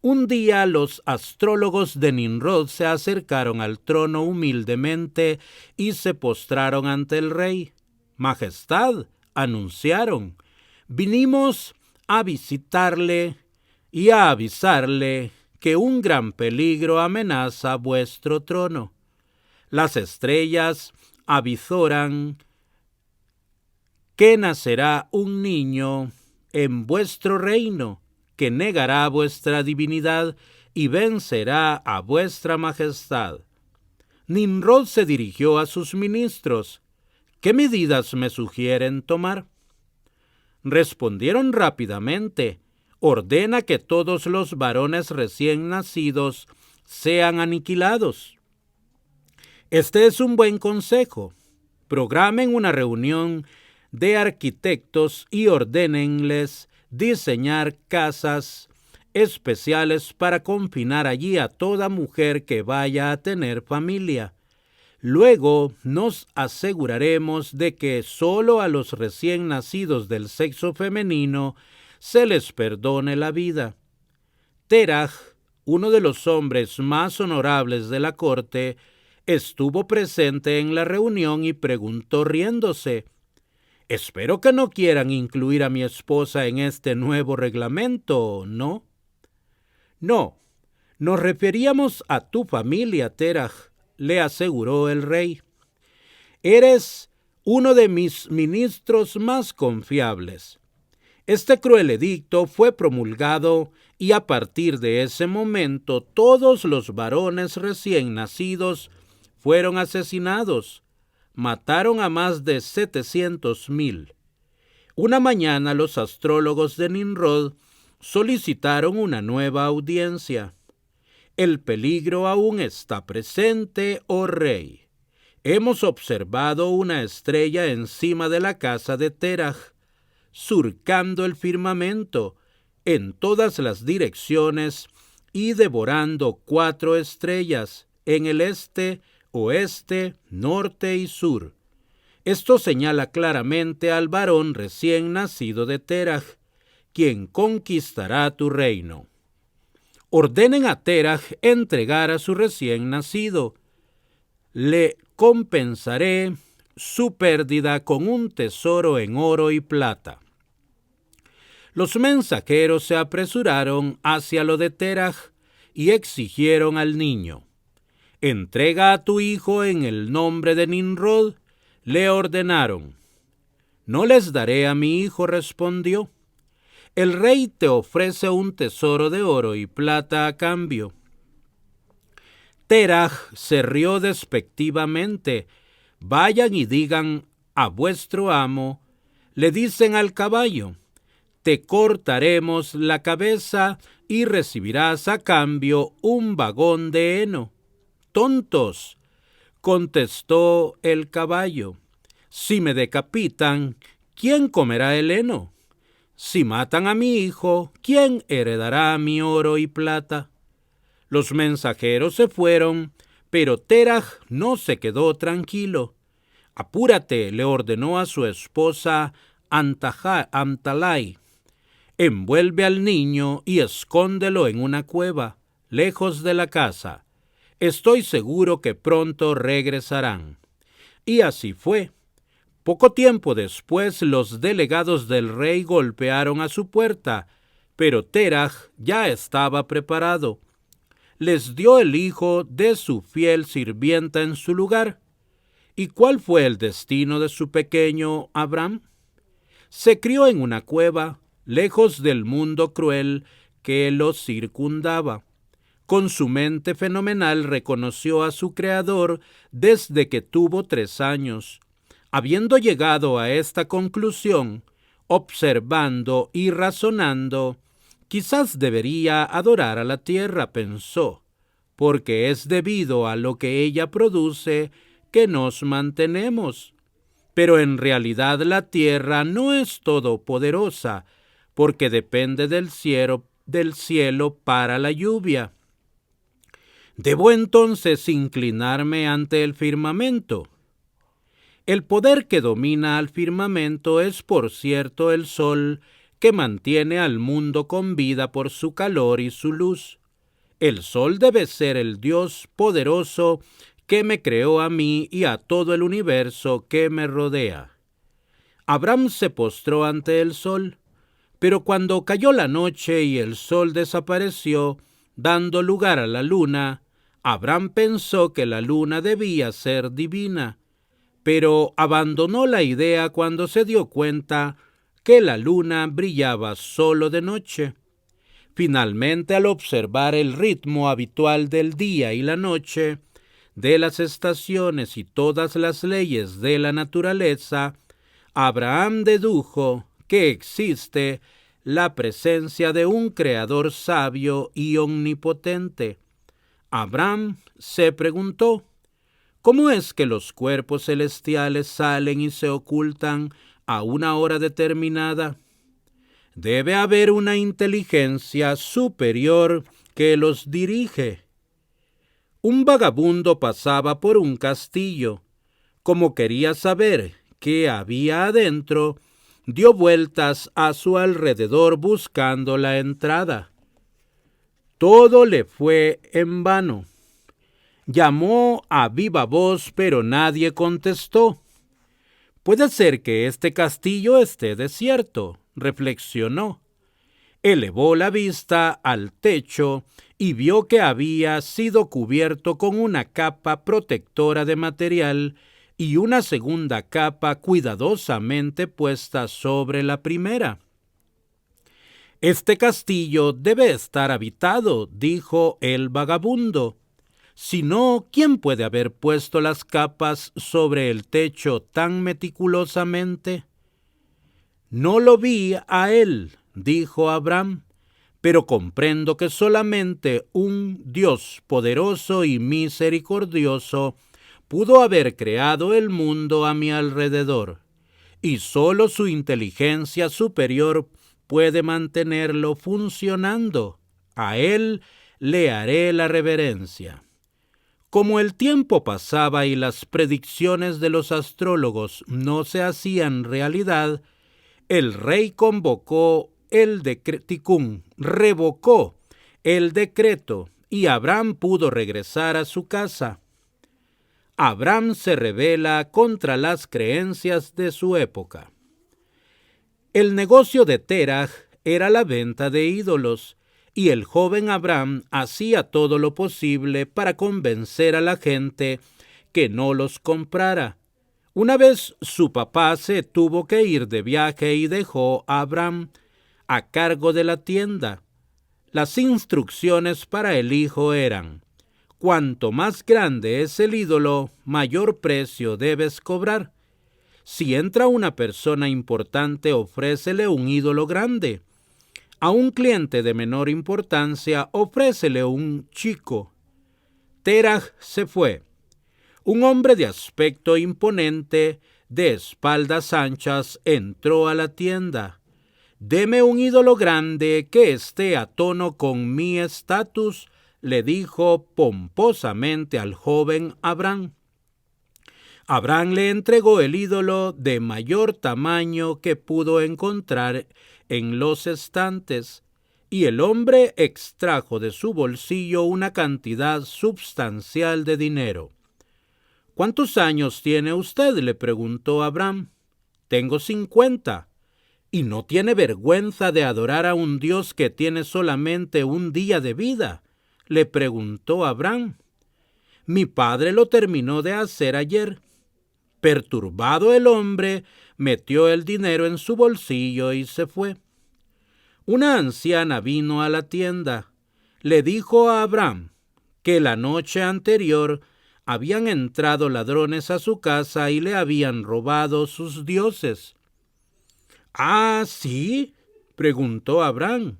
Un día los astrólogos de Nimrod se acercaron al trono humildemente y se postraron ante el rey. Majestad, anunciaron, vinimos a visitarle y a avisarle que un gran peligro amenaza vuestro trono. Las estrellas avisoran que nacerá un niño en vuestro reino, que negará vuestra divinidad y vencerá a vuestra majestad. Nimrod se dirigió a sus ministros. ¿Qué medidas me sugieren tomar? Respondieron rápidamente. Ordena que todos los varones recién nacidos sean aniquilados. Este es un buen consejo. Programen una reunión de arquitectos y ordénenles diseñar casas especiales para confinar allí a toda mujer que vaya a tener familia. Luego nos aseguraremos de que solo a los recién nacidos del sexo femenino se les perdone la vida. Teraj, uno de los hombres más honorables de la corte, estuvo presente en la reunión y preguntó riéndose: «Espero que no quieran incluir a mi esposa en este nuevo reglamento, ¿no?» «No, nos referíamos a tu familia, Terah», le aseguró el rey. «Eres uno de mis ministros más confiables». Este cruel edicto fue promulgado y a partir de ese momento todos los varones recién nacidos fueron asesinados. Mataron a más de 700,000. Una mañana los astrólogos de Nimrod solicitaron una nueva audiencia. «El peligro aún está presente, oh rey. Hemos observado una estrella encima de la casa de Terah, surcando el firmamento en todas las direcciones y devorando 4 estrellas en el este, oeste, norte y sur. Esto señala claramente al varón recién nacido de Terah, quien conquistará tu reino. Ordenen a Terah entregar a su recién nacido. Le compensaré su pérdida con un tesoro en oro y plata». Los mensajeros se apresuraron hacia lo de Terah y exigieron al niño. «Entrega a tu hijo en el nombre de Nimrod», le ordenaron. «No les daré a mi hijo», respondió. «El rey te ofrece un tesoro de oro y plata a cambio». Terah se rió despectivamente. «Vayan y digan a vuestro amo», le dicen al caballo, «te cortaremos la cabeza y recibirás a cambio un vagón de heno». «Tontos», contestó el caballo, «si me decapitan, ¿quién comerá el heno? Si matan a mi hijo, ¿quién heredará mi oro y plata?». Los mensajeros se fueron, pero Terah no se quedó tranquilo. «Apúrate», le ordenó a su esposa Amtalai. «Envuelve al niño y escóndelo en una cueva, lejos de la casa. Estoy seguro que pronto regresarán». Y así fue. Poco tiempo después, los delegados del rey golpearon a su puerta, pero Terah ya estaba preparado. Les dio el hijo de su fiel sirvienta en su lugar. ¿Y cuál fue el destino de su pequeño Abram? Se crió en una cueva, lejos del mundo cruel que lo circundaba. Con su mente fenomenal reconoció a su Creador desde que tuvo 3 años. Habiendo llegado a esta conclusión, observando y razonando, quizás debería adorar a la tierra, pensó, porque es debido a lo que ella produce que nos mantenemos. Pero en realidad la tierra no es todopoderosa, porque depende del cielo para la lluvia. ¿Debo entonces inclinarme ante el firmamento? El poder que domina al firmamento es, por cierto, el sol, que mantiene al mundo con vida por su calor y su luz. El sol debe ser el Dios poderoso que me creó a mí y a todo el universo que me rodea. Abram se postró ante el sol, pero cuando cayó la noche y el sol desapareció, dando lugar a la luna, Abram pensó que la luna debía ser divina, pero abandonó la idea cuando se dio cuenta que la luna brillaba solo de noche. Finalmente, al observar el ritmo habitual del día y la noche, de las estaciones y todas las leyes de la naturaleza, Abraham dedujo que existe la presencia de un Creador sabio y omnipotente. Abraham se preguntó, ¿cómo es que los cuerpos celestiales salen y se ocultan a una hora determinada? Debe haber una inteligencia superior que los dirige. Un vagabundo pasaba por un castillo. Como quería saber qué había adentro, dio vueltas a su alrededor buscando la entrada. Todo le fue en vano. Llamó a viva voz, pero nadie contestó. Puede ser que este castillo esté desierto, reflexionó. Elevó la vista al techo y vio que había sido cubierto con una capa protectora de material y una segunda capa cuidadosamente puesta sobre la primera. Este castillo debe estar habitado, dijo el vagabundo. Si no, ¿quién puede haber puesto las capas sobre el techo tan meticulosamente? No lo vi a él, dijo Abraham, pero comprendo que solamente un Dios poderoso y misericordioso pudo haber creado el mundo a mi alrededor, y solo su inteligencia superior puede mantenerlo funcionando. A él le haré la reverencia. Como el tiempo pasaba y las predicciones de los astrólogos no se hacían realidad, el rey revocó el decreto y Abraham pudo regresar a su casa. Abraham se rebela contra las creencias de su época. El negocio de Terah era la venta de ídolos, y el joven Abraham hacía todo lo posible para convencer a la gente que no los comprara. Una vez su papá se tuvo que ir de viaje y dejó a Abraham a cargo de la tienda. Las instrucciones para el hijo eran: cuanto más grande es el ídolo, mayor precio debes cobrar. Si entra una persona importante, ofrécele un ídolo grande. A un cliente de menor importancia, ofrécele un chico. Terah se fue. Un hombre de aspecto imponente, de espaldas anchas, entró a la tienda. «Deme un ídolo grande que esté a tono con mi estatus», le dijo pomposamente al joven Abraham. Abraham le entregó el ídolo de mayor tamaño que pudo encontrar en los estantes, y el hombre extrajo de su bolsillo una cantidad substancial de dinero. «¿Cuántos años tiene usted?», le preguntó Abraham. «Tengo 50. ¿Y no tiene vergüenza de adorar a un Dios que tiene solamente un día de vida?», le preguntó Abraham. «Mi padre lo terminó de hacer ayer». Perturbado, el hombre metió el dinero en su bolsillo y se fue. Una anciana vino a la tienda. Le dijo a Abraham que la noche anterior habían entrado ladrones a su casa y le habían robado sus dioses. «¿Ah, sí?», preguntó Abraham.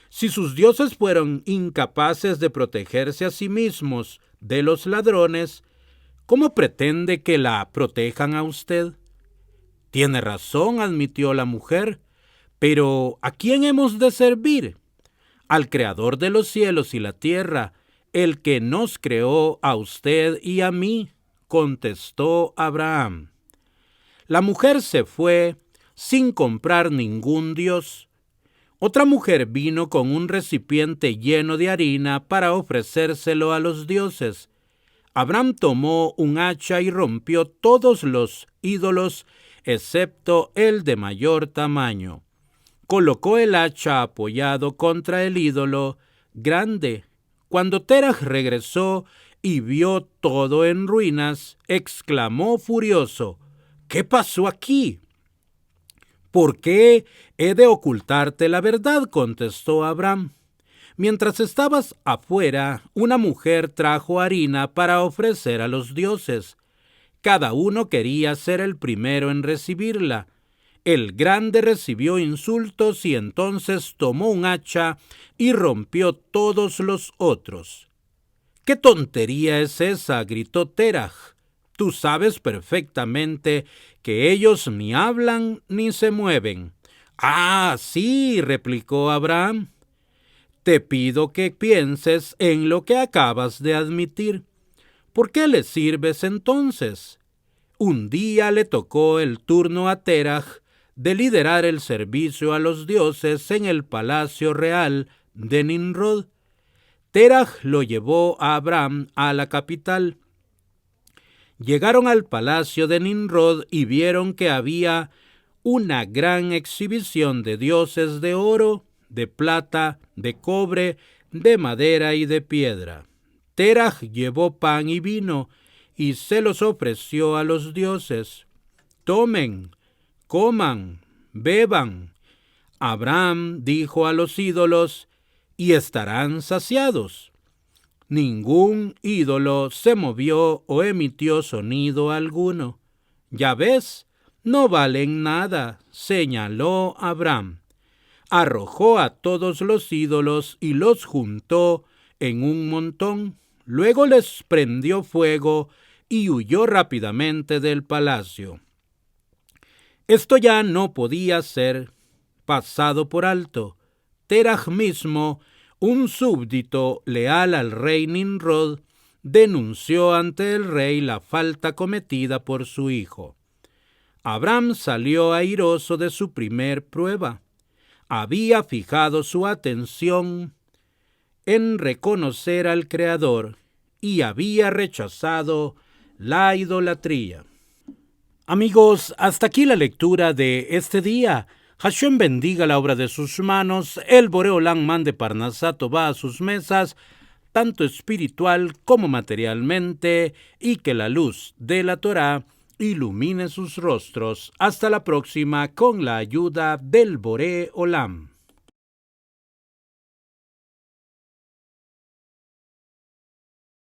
«Si sus dioses fueron incapaces de protegerse a sí mismos de los ladrones, ¿cómo pretende que la protejan a usted?». «Tiene razón», admitió la mujer, «pero ¿a quién hemos de servir?». «Al Creador de los cielos y la tierra, el que nos creó a usted y a mí», contestó Abraham. La mujer se fue sin comprar ningún dios. Otra mujer vino con un recipiente lleno de harina para ofrecérselo a los dioses. Abraham tomó un hacha y rompió todos los ídolos, excepto el de mayor tamaño. Colocó el hacha apoyado contra el ídolo grande. Cuando Terah regresó y vio todo en ruinas, exclamó furioso: «¿Qué pasó aquí?». «¿Por qué he de ocultarte la verdad?», contestó Abraham. «Mientras estabas afuera, una mujer trajo harina para ofrecer a los dioses. Cada uno quería ser el primero en recibirla. El grande recibió insultos y entonces tomó un hacha y rompió todos los otros». «¿Qué tontería es esa?», gritó Terah. «Tú sabes perfectamente que ellos ni hablan ni se mueven». «Ah, sí», replicó Abraham. «Te pido que pienses en lo que acabas de admitir. ¿Por qué le sirves entonces?». Un día le tocó el turno a Terah de liderar el servicio a los dioses en el palacio real de Nimrod. Terach lo llevó a Abram a la capital. Llegaron al palacio de Nimrod y vieron que había una gran exhibición de dioses de oro, de plata, de cobre, de madera y de piedra. Terach llevó pan y vino y se los ofreció a los dioses. Tomen, coman, beban. Abram dijo a los ídolos, y estarán saciados. Ningún ídolo se movió o emitió sonido alguno. Ya ves, no valen nada, señaló Abram. Arrojó a todos los ídolos y los juntó en un montón. Luego les prendió fuego y huyó rápidamente del palacio. Esto ya no podía ser pasado por alto. Terach mismo, un súbdito leal al rey Nimrod, denunció ante el rey la falta cometida por su hijo. Abram salió airoso de su primer prueba. Había fijado su atención en reconocer al Creador y había rechazado la idolatría. Amigos, hasta aquí la lectura de este día. Hashem bendiga la obra de sus manos, el Boreolán mande Parnasá Tová a sus mesas, tanto espiritual como materialmente, y que la luz de la Torá ilumine sus rostros. Hasta la próxima con la ayuda del Boreolán.